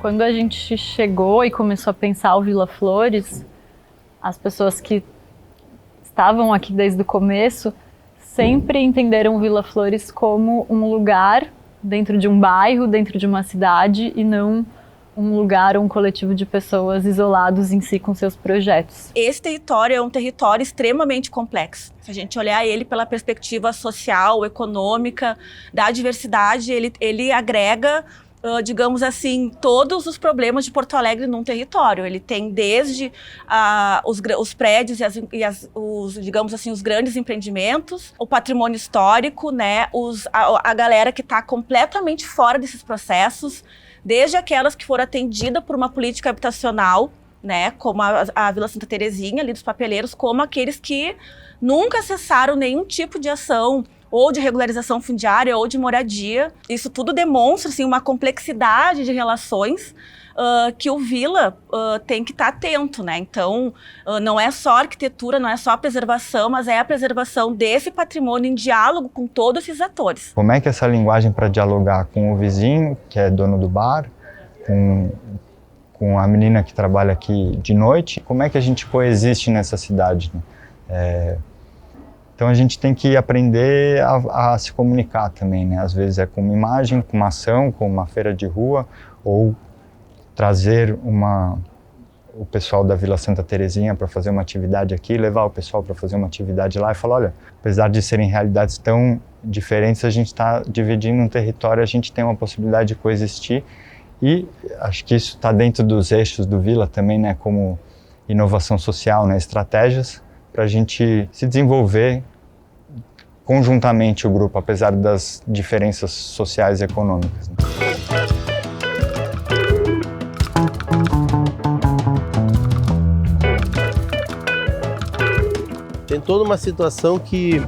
quando a gente chegou e começou a pensar o Vila Flores, as pessoas que estavam aqui desde o começo sempre entenderam o Vila Flores como um lugar dentro de um bairro, dentro de uma cidade, e não um lugar ou um coletivo de pessoas isolados em si com seus projetos. Esse território é um território extremamente complexo. Se a gente olhar ele pela perspectiva social, econômica, da diversidade, ele agrega, digamos assim, todos os problemas de Porto Alegre num território. Ele tem desde os prédios digamos assim, os grandes empreendimentos, o patrimônio histórico, né, a galera que está completamente fora desses processos, desde aquelas que foram atendidas por uma política habitacional, né, como a Vila Santa Terezinha, ali dos papeleiros, como aqueles que nunca acessaram nenhum tipo de ação ou de regularização fundiária ou de moradia. Isso tudo demonstra assim, uma complexidade de relações que o Vila tem que estar atento, né? Então, não é só arquitetura, não é só a preservação, mas é a preservação desse patrimônio em diálogo com todos esses atores. Como é que essa linguagem para dialogar com o vizinho, que é dono do bar, com a menina que trabalha aqui de noite, como é que a gente coexiste nessa cidade, né? Então a gente tem que aprender a se comunicar também, né? Às vezes é com uma imagem, com uma ação, com uma feira de rua, ou trazer o pessoal da Vila Santa Terezinha para fazer uma atividade aqui, levar o pessoal para fazer uma atividade lá e falar, olha, apesar de serem realidades tão diferentes, a gente está dividindo um território, a gente tem uma possibilidade de coexistir, e acho que isso está dentro dos eixos do Vila também, né? Como inovação social, né? Estratégias para a gente se desenvolver conjuntamente o grupo, apesar das diferenças sociais e econômicas, né? Tem toda uma situação que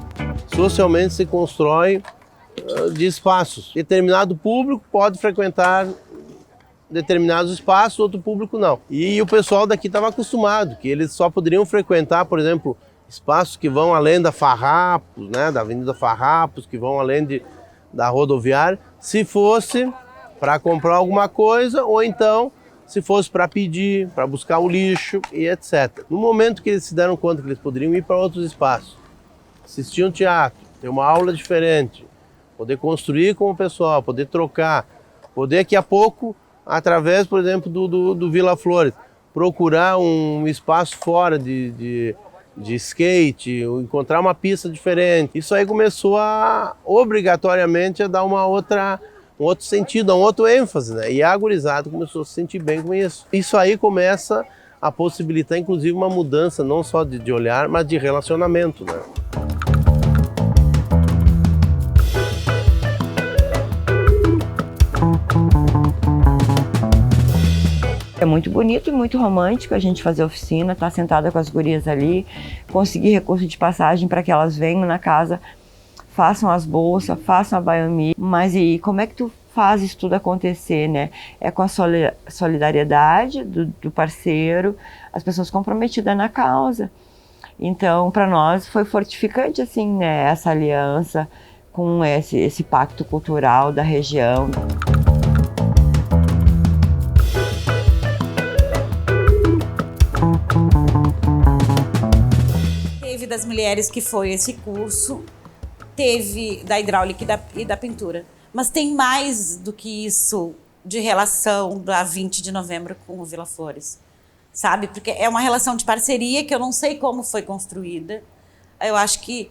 socialmente se constrói de espaços. Determinado público pode frequentar determinados espaços, outro público não. E o pessoal daqui estava acostumado, que eles só poderiam frequentar, por exemplo, espaços que vão além da Farrapos, né, da Avenida Farrapos, que vão além da rodoviária, se fosse para comprar alguma coisa ou então se fosse para pedir, para buscar o lixo e etc. No momento que eles se deram conta que eles poderiam ir para outros espaços, assistir um teatro, ter uma aula diferente, poder construir com o pessoal, poder trocar, poder daqui a pouco, através, por exemplo, do Vila Flores, procurar um espaço fora de skate, ou encontrar uma pista diferente. Isso aí começou obrigatoriamente a dar um outro sentido, um outro ênfase, né? E a gurizada começou a se sentir bem com isso. Isso aí começa a possibilitar, inclusive, uma mudança não só de olhar, mas de relacionamento, né? É muito bonito e muito romântico a gente fazer oficina, estar sentada com as gurias ali, conseguir recurso de passagem para que elas venham na casa, façam as bolsas, façam a baiami. Mas e como é que tu faz isso tudo acontecer, né? É com a solidariedade do parceiro, as pessoas comprometidas na causa. Então, para nós foi fortificante, assim, né, essa aliança com esse pacto cultural da região. Teve das mulheres que foi esse curso, teve da hidráulica e da pintura. Mas tem mais do que isso de relação da 20 de novembro com o Vila Flores, sabe? Porque é uma relação de parceria que eu não sei como foi construída. Eu acho que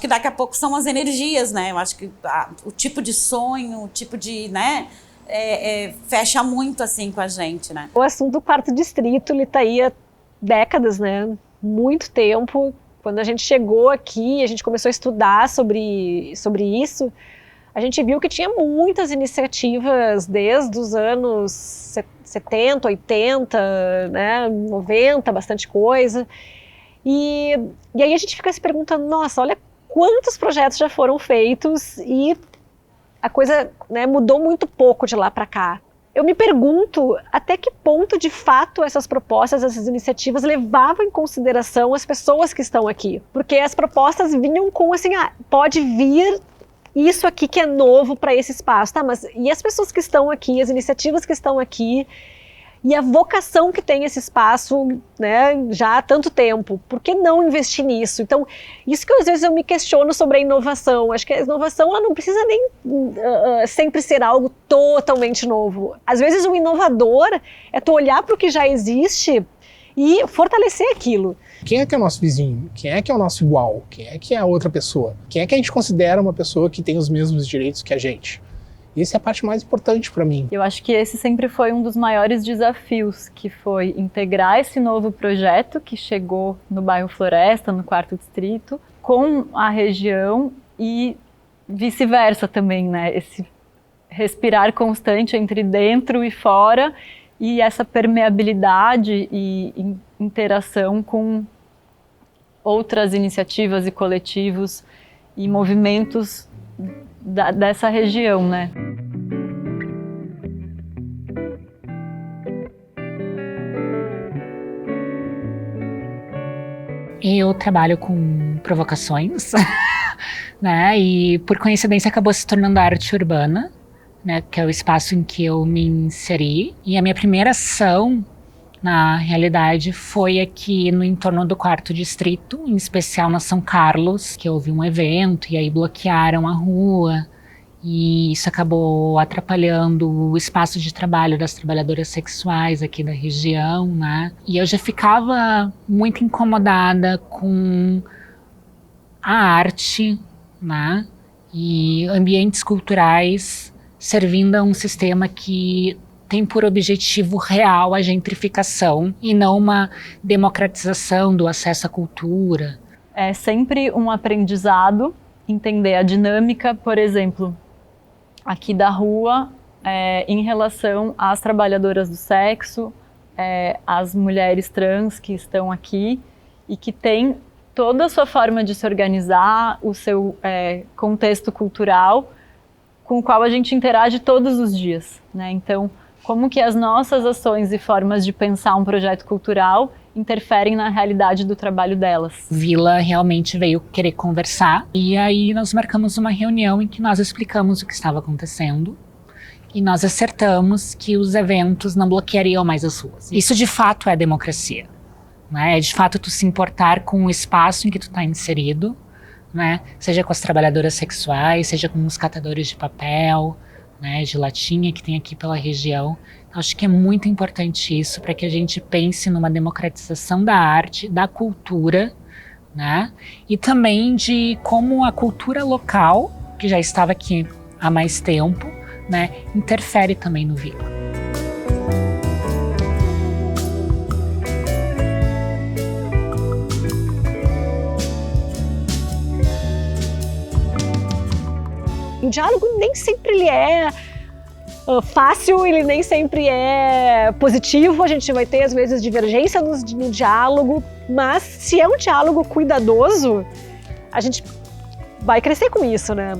daqui a pouco são as energias, né? Eu acho que o tipo de sonho, o tipo de, né? Fecha muito assim com a gente, né? O assunto do quarto distrito, ele tá aí há décadas, né? Muito tempo. Quando a gente chegou aqui, a gente começou a estudar sobre isso, a gente viu que tinha muitas iniciativas desde os anos 70, 80, né, 90, bastante coisa. E aí a gente fica se perguntando, nossa, olha quantos projetos já foram feitos e a coisa, né, mudou muito pouco de lá para cá. Eu me pergunto até que ponto, de fato, essas propostas, essas iniciativas levavam em consideração as pessoas que estão aqui. Porque as propostas vinham com assim, pode vir isso aqui que é novo para esse espaço, tá? Mas e as pessoas que estão aqui, as iniciativas que estão aqui, e a vocação que tem esse espaço, né, já há tanto tempo, por que não investir nisso? Então, isso que às vezes eu me questiono sobre a inovação. Acho que a inovação ela não precisa nem sempre ser algo totalmente novo. Às vezes o inovador é tu olhar para o que já existe e fortalecer aquilo. Quem é que é o nosso vizinho? Quem é que é o nosso igual? Quem é que é a outra pessoa? Quem é que a gente considera uma pessoa que tem os mesmos direitos que a gente? Essa é a parte mais importante para mim. Eu acho que esse sempre foi um dos maiores desafios, que foi integrar esse novo projeto que chegou no bairro Floresta, no 4º distrito, com a região e vice-versa também, né? Esse respirar constante entre dentro e fora e essa permeabilidade e interação com outras iniciativas e coletivos e movimentos dessa região, né? Eu trabalho com provocações, né? E por coincidência acabou se tornando a arte urbana, né? Que é o espaço em que eu me inseri. E a minha primeira ação, na realidade, foi aqui no entorno do 4º distrito, em especial na São Carlos, que houve um evento e aí bloquearam a rua. E isso acabou atrapalhando o espaço de trabalho das trabalhadoras sexuais aqui da região, né? E eu já ficava muito incomodada com a arte, né? E ambientes culturais servindo a um sistema que tem por objetivo real a gentrificação e não uma democratização do acesso à cultura. É sempre um aprendizado entender a dinâmica, por exemplo, aqui da rua, em relação às trabalhadoras do sexo, às mulheres trans que estão aqui e que têm toda a sua forma de se organizar, o seu contexto cultural, com o qual a gente interage todos os dias, né? Então, como que as nossas ações e formas de pensar um projeto cultural interferem na realidade do trabalho delas. Vila realmente veio querer conversar e aí nós marcamos uma reunião em que nós explicamos o que estava acontecendo e nós acertamos que os eventos não bloqueariam mais as ruas. Isso de fato é democracia, né? É de fato tu se importar com o espaço em que tu está inserido, né? Seja com as trabalhadoras sexuais, seja com os catadores de papel, né, de latinha que tem aqui pela região. Acho que é muito importante isso para que a gente pense numa democratização da arte, da cultura, né? E também de como a cultura local, que já estava aqui há mais tempo, né, interfere também no Vila. O diálogo nem sempre ele é fácil, ele nem sempre é positivo, a gente vai ter às vezes divergência no diálogo, mas se é um diálogo cuidadoso, a gente vai crescer com isso, né?